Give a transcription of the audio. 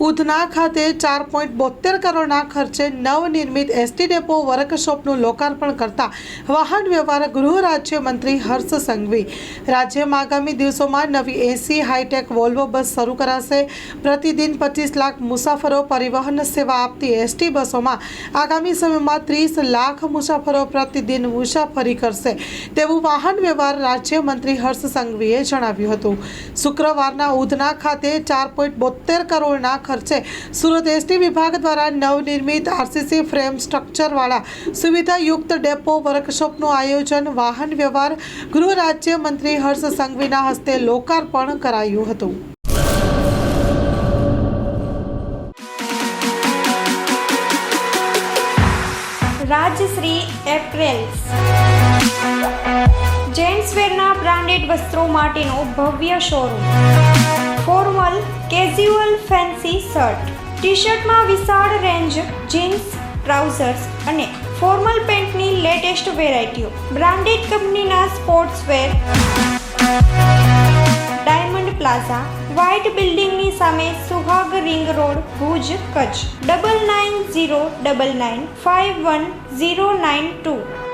ઉધના ખાતે 4.72 કરોડના ખર્ચે નવનિર્મિત એસટી ડેપો વર્કશોપનું લોકાર્પણ કરતા વાહન વ્યવહાર ગૃહ રાજ્યમંત્રી હર્ષ સંઘવી. રાજ્યમાં આગામી દિવસોમાં નવી એસી હાઈટેક વોલ્વો બસ શરૂ કરાશે. પ્રતિદિન 25 લાખ મુસાફરો પરિવહન સેવા આપતી એસટી બસોમાં આગામી સમયમાં 30 લાખ મુસાફરો પ્રતિદિન મુસાફરી કરશે તેવું વાહન વ્યવહાર રાજ્યમંત્રી હર્ષ સંઘવીએ જણાવ્યું હતું. શુક્રવારના ઉધના ખાતે 4.72 કરોડના ખર્ચે સુરત એસટી વિભાગ દ્વારા નવનિર્મિત આરસીસી ફ્રેમ સ્ટ્રક્ચરવાળા સુવિધાયુક્ત ડેપો વર્કશોપનું આયોજન વાહન વ્યવહાર ગૃહ રાજ્યમંત્રી હર્ષ સંઘવીના હસ્તે લોકાર્પણ કરાયું હતું. રાજશ્રી એપ્રેલ્સ જેન્ટ્સવેરના બ્રાન્ડેડ વસ્ત્રો માટેનો ભવ્ય showroom. Formal, casual, fancy shirt, T શર્ટમાં વિશાળ રેન્જ, જીન્સ, ટ્રાઉઝર્સ અને ફોર્મલ પેન્ટની લેટેસ્ટ વેરાયટીઓ. બ્રાન્ડેડ કંપનીના સ્પોર્ટ્સવેર. ડાયમંડ પ્લાઝા, વ્હાઇટ બિલ્ડિંગની સામે, સુહાગ રિંગ રોડ, ભુજ, કચ્છ. 9909951092.